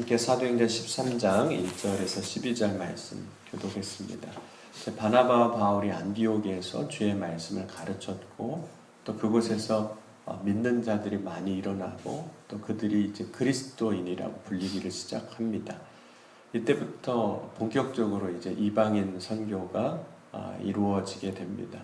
함께 사도행전 13장 1절에서 12절 말씀 교독했습니다. 바나바와 바울이 안디옥에서 주의 말씀을 가르쳤고 또 그곳에서 믿는 자들이 많이 일어나고 또 그들이 이제 그리스도인이라고 불리기를 시작합니다. 이때부터 본격적으로 이제 이방인 선교가 이루어지게 됩니다.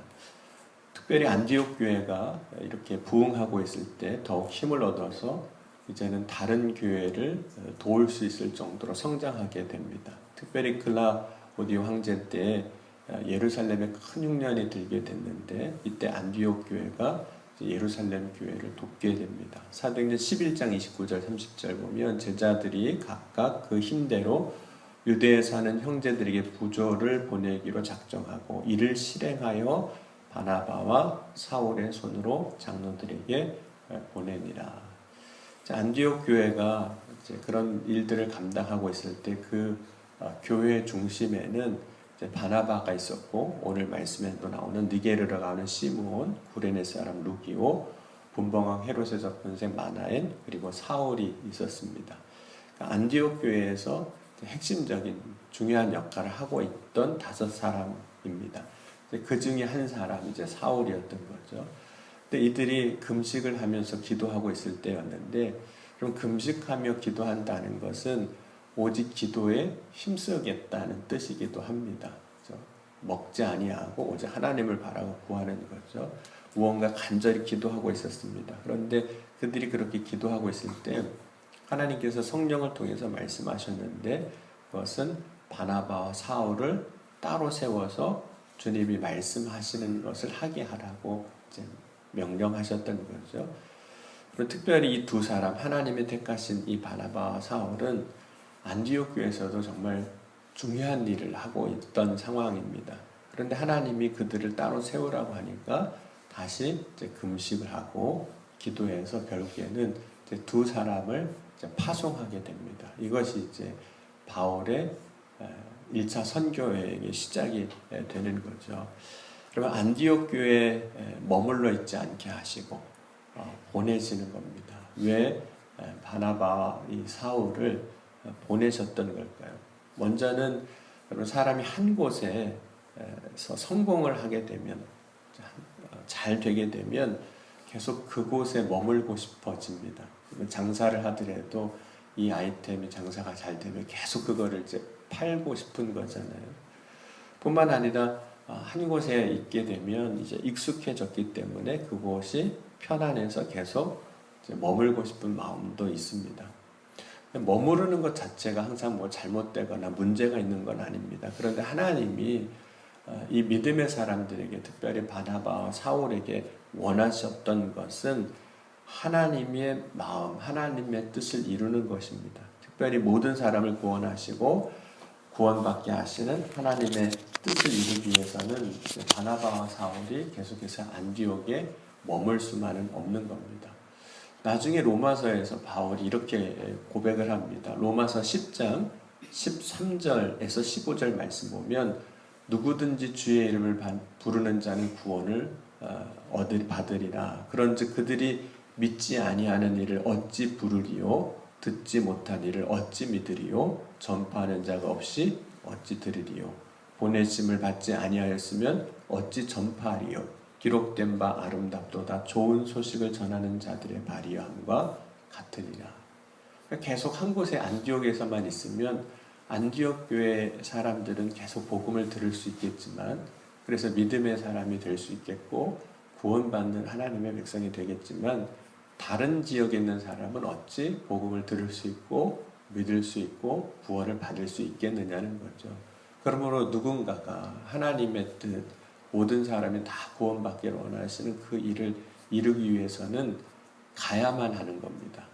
특별히 안디옥 교회가 이렇게 부흥하고 있을 때 더욱 힘을 얻어서 이제는 다른 교회를 도울 수 있을 정도로 성장하게 됩니다. 특별히 클라우디오 황제 때 예루살렘에 큰 흉년이 들게 됐는데 이때 안디옥 교회가 예루살렘 교회를 돕게 됩니다. 사도행전 11장 29절 30절 보면 제자들이 각각 그 힘대로 유대에 사는 형제들에게 부조를 보내기로 작정하고 이를 실행하여 바나바와 사울의 손으로 장로들에게 보내니라. 안디옥 교회가 이제 그런 일들을 감당하고 있을 때 그 교회 중심에는 이제 바나바가 있었고 오늘 말씀에도 나오는 니게르라고 하는 시므온, 구레네 사람 루기오, 분봉왕 헤롯의 접근생 마나엔 그리고 사울이 있었습니다. 그러니까 안디옥 교회에서 핵심적인 중요한 역할을 하고 있던 5사람입니다. 그 중에 한 사람이 이제 사울이었던 거죠. 근데 이들이 금식을 하면서 기도하고 있을 때였는데, 그럼 금식하며 기도한다는 것은 오직 기도에 힘쓰겠다는 뜻이기도 합니다. 그렇죠? 먹지 아니하고 오직 하나님을 바라고 구하는 거죠. 무언가 간절히 기도하고 있었습니다. 그런데 그들이 그렇게 기도하고 있을 때 하나님께서 성령을 통해서 말씀하셨는데 그것은 바나바와 사울을 따로 세워서 주님이 말씀하시는 것을 하게 하라고 이제 명령하셨던 거죠. 그리고 특별히 이 2사람, 하나님이 택하신 이 바나바와 사울은 안디옥 교회에서도 정말 중요한 일을 하고 있던 상황입니다. 그런데 하나님이 그들을 따로 세우라고 하니까 다시 이제 금식을 하고 기도해서 결국에는 이제 2사람을 이제 파송하게 됩니다. 이것이 이제 바울의 1차 선교여행의 시작이 되는 거죠. 그러면 안디옥 교회에 머물러 있지 않게 하시고 보내시는 겁니다. 왜 바나바와 이 사울을 보내셨던 걸까요? 먼저는 사람이 한 곳에서 성공을 하게 되면, 잘 되게 되면 계속 그곳에 머물고 싶어집니다. 장사를 하더라도 이 아이템이 장사가 잘 되면 계속 그거를 이제 팔고 싶은 거잖아요. 뿐만 아니라 한 곳에 있게 되면 이제 익숙해졌기 때문에 그곳이 편안해서 계속 이제 머물고 싶은 마음도 있습니다. 머무르는 것 자체가 항상 뭐 잘못되거나 문제가 있는 건 아닙니다. 그런데 하나님이 이 믿음의 사람들에게, 특별히 바나바와 사울에게 원하셨던 것은 하나님의 마음, 하나님의 뜻을 이루는 것입니다. 특별히 모든 사람을 구원하시고 구원받게 하시는 하나님의 뜻을 이루기 위해서는 바나바와 사울이 계속해서 안디옥에 머물 수만은 없는 겁니다. 나중에 로마서에서 바울이 이렇게 고백을 합니다. 로마서 10장 13절에서 15절 말씀 보면 누구든지 주의 이름을 부르는 자는 구원을 받으리라. 그런즉 그들이 믿지 아니하는 일을 어찌 부르리요? 듣지 못한 일을 어찌 믿으리요? 전파하는 자가 없이 어찌 들으리요? 보내심을 받지 아니하였으면 어찌 전파하리요? 기록된 바 아름답도다. 좋은 소식을 전하는 자들의 발의함과 같으리라. 계속 한 곳에 안디옥에서만 있으면 안디옥 교회 사람들은 계속 복음을 들을 수 있겠지만, 그래서 믿음의 사람이 될 수 있겠고 구원받는 하나님의 백성이 되겠지만, 다른 지역에 있는 사람은 어찌 복음을 들을 수 있고 믿을 수 있고 구원을 받을 수 있겠느냐는 거죠. 그러므로 누군가가 하나님의 뜻, 모든 사람이 다 구원받기를 원하시는 그 일을 이루기 위해서는 가야만 하는 겁니다.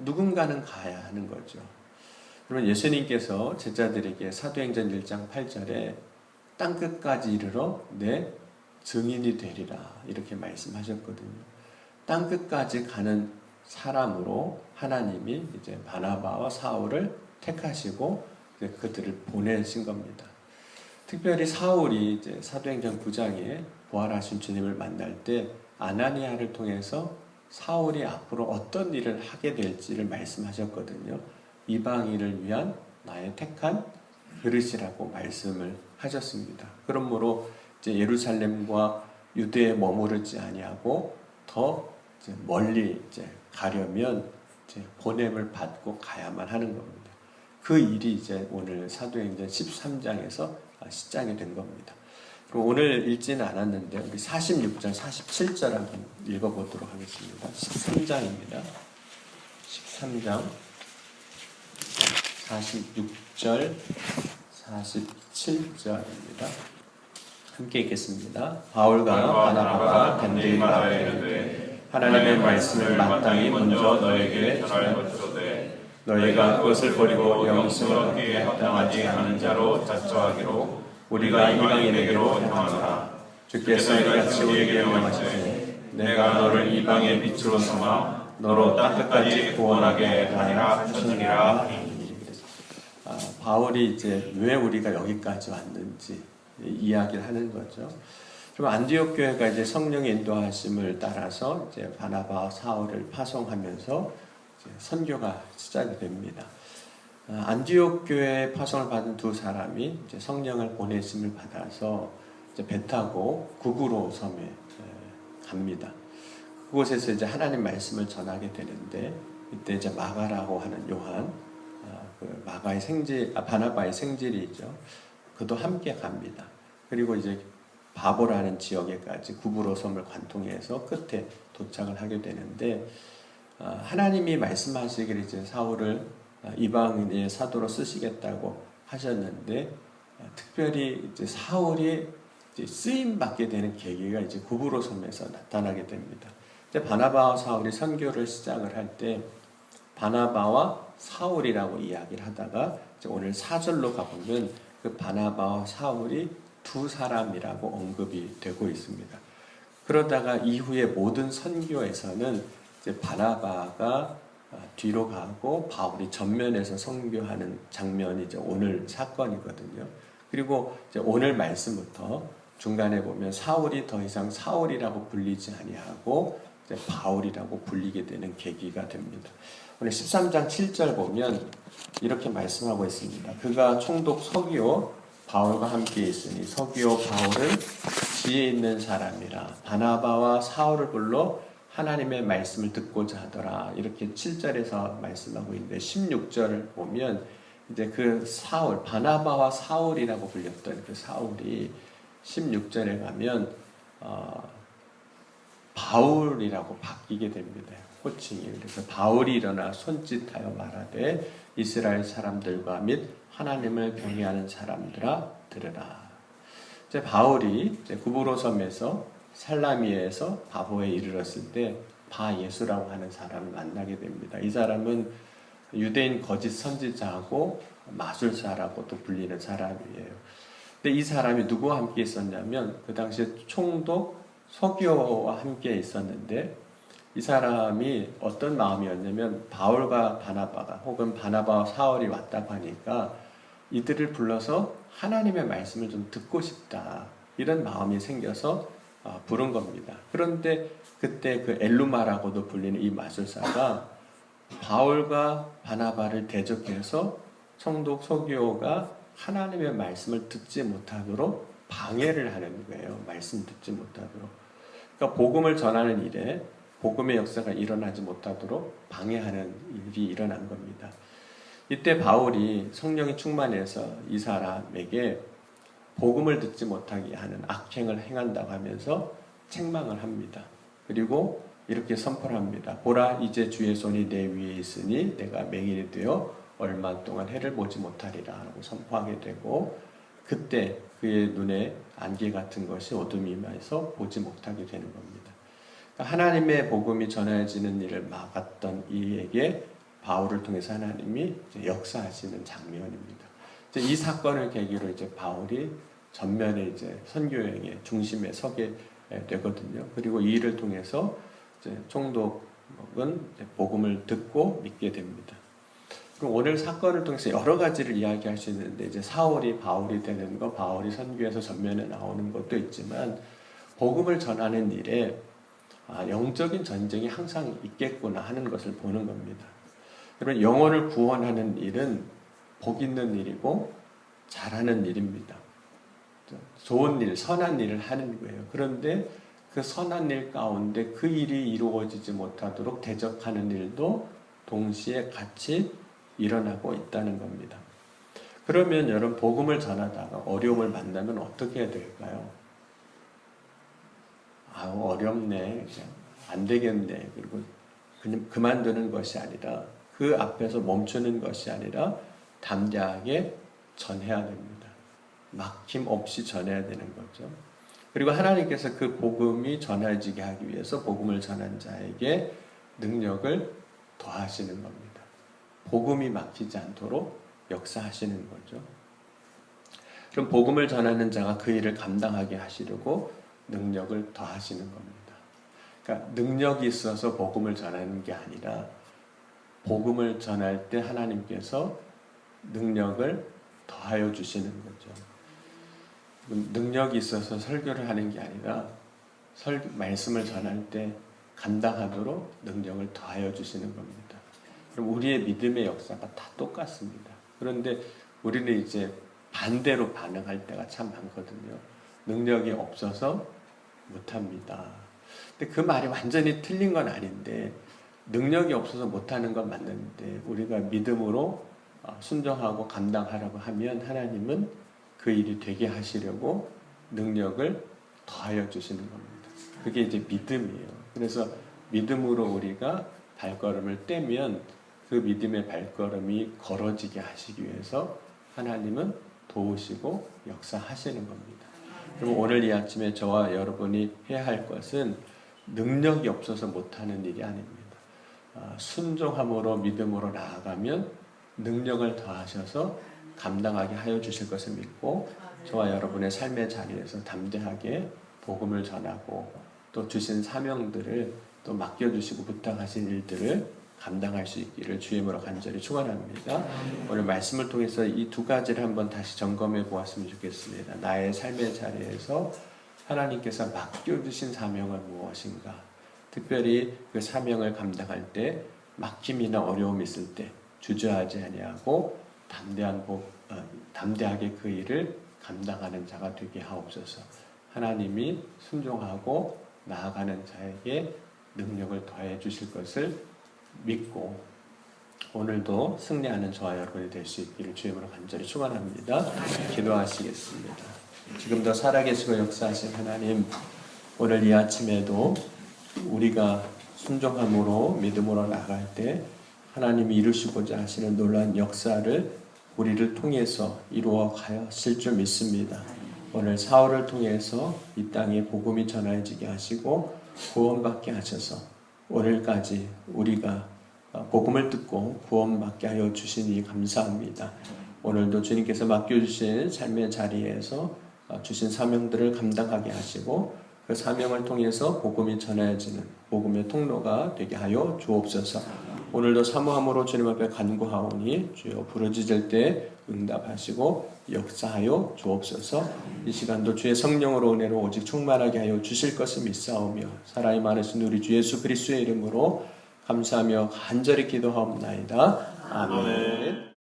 누군가는 가야 하는 거죠. 그러면 예수님께서 제자들에게 사도행전 1장 8절에 땅끝까지 이르러 내 증인이 되리라 이렇게 말씀하셨거든요. 땅끝까지 가는 사람으로 하나님이 이제 바나바와 사울을 택하시고 그들을 보내신 겁니다. 특별히 사울이 이제 사도행전 9장에 부활하신 주님을 만날 때 아나니아를 통해서 사울이 앞으로 어떤 일을 하게 될지를 말씀하셨거든요. 이방인을 위한 나의 택한 그릇이라고 말씀을 하셨습니다. 그러므로 이제 예루살렘과 유대에 머무르지 아니하고 더 이제 멀리 이제 가려면 이제 보냄을 받고 가야만 하는 겁니다. 그 일이 이제 오늘 사도행전 13장에서 시작이 된 겁니다. 그럼 오늘 읽지는 않았는데 우리 46절, 47절 한번 읽어보도록 하겠습니다. 13장입니다. 13장 46절, 47절입니다. 함께 읽겠습니다. 바울과 바나바가 간대히 가되 이르되 하나님의 말씀을 마땅히 먼저 너에게 전하였으되 너희가 그것을 버리고 영생을 얻기에 합당하지 않는 자로 자처하기로 우리가 이방인에게로 향하노라. 주께서 이같이 우리에게 명하시되 내가 너를 이방의 빛으로 삼아 너로 땅끝까지 구원하게 하리라 하셨느니라. 바울이 이제 왜 우리가 여기까지 왔는지 이야기를 하는 거죠. 그럼 안디옥 교회가 이제 성령의 인도하심을 따라서 이제 바나바와 사울을 파송하면서 이제 선교가 시작이 됩니다. 안디옥 교회에 파송을 받은 두 사람이 이제 성령을 보내심을 받아서 이제 배 타고 구구로 섬에 갑니다. 그곳에서 이제 하나님 말씀을 전하게 되는데 이때 이제 마가라고 하는 요한, 그 마가의 바나바의 생질이죠. 그도 함께 갑니다. 그리고 이제 바보라는 지역에까지 구브로 섬을 관통해서 끝에 도착을 하게 되는데 하나님이 말씀하시기를 이제 사울을 이방인의 사도로 쓰시겠다고 하셨는데 특별히 이제 사울이 이제 쓰임 받게 되는 계기가 이제 구브로 섬에서 나타나게 됩니다. 이제 바나바와 사울이 선교를 시작을 할 때 바나바와 사울이라고 이야기를 하다가 이제 오늘 4절로 가보면 그 바나바와 사울이 두 사람이라고 언급이 되고 있습니다. 그러다가 이후에 모든 선교에서는 이제 바나바가 뒤로 가고 바울이 전면에서 선교하는 장면이 이제 오늘 사건이거든요. 그리고 이제 오늘 말씀부터 중간에 보면 사울이 더 이상 사울이라고 불리지 아니하고 이제 바울이라고 불리게 되는 계기가 됩니다. 오늘 13장 7절 보면 이렇게 말씀하고 있습니다. 그가 총독 서기오 바울과 함께 있으니 서기오 바울은 지혜 있는 사람이라 바나바와 사울을 불러 하나님의 말씀을 듣고자 하더라. 이렇게 7절에서 말씀하고 있는데 16절을 보면 이제 그 사울, 바나바와 사울이라고 불렸던 그 사울이 16절에 가면 바울이라고 바뀌게 됩니다. 호칭이. 그래서 바울이 일어나 손짓하여 말하되 이스라엘 사람들과 및 하나님을 경외하는 사람들아 들으라. 이제 바울이 이제 구브로 섬에서 살라미에서 바보에 이르렀을 때 바예수라고 하는 사람을 만나게 됩니다. 이 사람은 유대인 거짓 선지자하고 마술사라고도 불리는 사람이에요. 근데 이 사람이 누구와 함께 있었냐면 그 당시에 총독 서기오와 함께 있었는데 이 사람이 어떤 마음이었냐면 바울과 바나바가 혹은 바나바와 사울이 왔다고 하니까 이들을 불러서 하나님의 말씀을 좀 듣고 싶다 이런 마음이 생겨서 부른 겁니다. 그런데 그때 그 엘루마라고도 불리는 이 마술사가 바울과 바나바를 대적해서 총독 서기오가 하나님의 말씀을 듣지 못하도록 방해를 하는 거예요. 말씀 듣지 못하도록. 그러니까 복음을 전하는 일에 복음의 역사가 일어나지 못하도록 방해하는 일이 일어난 겁니다. 이때 바울이 성령이 충만해서 이 사람에게 복음을 듣지 못하게 하는 악행을 행한다고 하면서 책망을 합니다. 그리고 이렇게 선포를 합니다. 보라 이제 주의 손이 내 위에 있으니 내가 맹인이 되어 얼마 동안 해를 보지 못하리라 하고 선포하게 되고 그때 그의 눈에 안개 같은 것이 어둠이 임하여서 보지 못하게 되는 겁니다. 그러니까 하나님의 복음이 전해지는 일을 막았던 이에게 바울을 통해서 하나님이 역사하시는 장면입니다. 이제 이 사건을 계기로 이제 바울이 전면에 이제 선교여행의 중심에 서게 되거든요. 그리고 이 일을 통해서 이제 총독은 복음을 듣고 믿게 됩니다. 그럼 오늘 사건을 통해서 여러 가지를 이야기할 수 있는데 이제 사울이 바울이 되는 거, 바울이 선교에서 전면에 나오는 것도 있지만 복음을 전하는 일에 영적인 전쟁이 항상 있겠구나 하는 것을 보는 겁니다. 여러분, 영혼을 구원하는 일은 복 있는 일이고 잘하는 일입니다. 좋은 일, 선한 일을 하는 거예요. 그런데 그 선한 일 가운데 그 일이 이루어지지 못하도록 대적하는 일도 동시에 같이 일어나고 있다는 겁니다. 그러면 여러분, 복음을 전하다가 어려움을 만나면 어떻게 해야 될까요? 어렵네, 안 되겠네, 그리고 그냥 그만두는 것이 아니라, 그 앞에서 멈추는 것이 아니라 담대하게 전해야 됩니다. 막힘 없이 전해야 되는 거죠. 그리고 하나님께서 그 복음이 전해지게 하기 위해서 복음을 전한 자에게 능력을 더하시는 겁니다. 복음이 막히지 않도록 역사하시는 거죠. 그럼 복음을 전하는 자가 그 일을 감당하게 하시려고 능력을 더하시는 겁니다. 그러니까 능력이 있어서 복음을 전하는 게 아니라, 복음을 전할 때 하나님께서 능력을 더하여 주시는 거죠. 능력이 있어서 설교를 하는 게 아니라 말씀을 전할 때 감당하도록 능력을 더하여 주시는 겁니다. 그럼 우리의 믿음의 역사가 다 똑같습니다. 그런데 우리는 이제 반대로 반응할 때가 참 많거든요. 능력이 없어서 못합니다. 근데 그 말이 완전히 틀린 건 아닌데, 능력이 없어서 못하는 건 맞는데 우리가 믿음으로 순종하고 감당하라고 하면 하나님은 그 일이 되게 하시려고 능력을 더하여 주시는 겁니다. 그게 이제 믿음이에요. 그래서 믿음으로 우리가 발걸음을 떼면 그 믿음의 발걸음이 걸어지게 하시기 위해서 하나님은 도우시고 역사하시는 겁니다. 그럼 오늘 이 아침에 저와 여러분이 해야 할 것은 능력이 없어서 못하는 일이 아닙니다. 순종함으로 믿음으로 나아가면 능력을 더하셔서 감당하게 하여 주실 것을 믿고, 저와 여러분의 삶의 자리에서 담대하게 복음을 전하고 또 주신 사명들을 또 맡겨주시고 부탁하신 일들을 감당할 수 있기를 주의 이름으로 간절히 축원합니다. 오늘 말씀을 통해서 이 두 가지를 한번 다시 점검해 보았으면 좋겠습니다. 나의 삶의 자리에서 하나님께서 맡겨주신 사명은 무엇인가? 특별히 그 사명을 감당할 때 막힘이나 어려움이 있을 때 주저하지 아니하고 담대하게 그 일을 감당하는 자가 되게 하옵소서. 하나님이 순종하고 나아가는 자에게 능력을 더해 주실 것을 믿고 오늘도 승리하는 저와 여러분이 될 수 있기를 주의 이름으로 간절히 축원합니다. 기도하시겠습니다. 지금도 살아계시고 역사하신 하나님, 오늘 이 아침에도 우리가 순종함으로 믿음으로 나갈 때 하나님이 이루시고자 하시는 놀라운 역사를 우리를 통해서 이루어 가실 줄 믿습니다. 오늘 사울을 통해서 이 땅에 복음이 전해지게 하시고 구원받게 하셔서 오늘까지 우리가 복음을 듣고 구원받게 하여 주시니 감사합니다. 오늘도 주님께서 맡겨주신 삶의 자리에서 주신 사명들을 감당하게 하시고 그 사명을 통해서 복음이 전해지는 복음의 통로가 되게 하여 주옵소서. 오늘도 사모함으로 주님 앞에 간구하오니 주여 부르짖을 때 응답하시고 역사하여 주옵소서. 이 시간도 주의 성령으로 은혜로 오직 충만하게 하여 주실 것을 믿사오며 사랑이 많으신 우리 주 예수 그리스도의 이름으로 감사하며 간절히 기도하옵나이다. 아멘.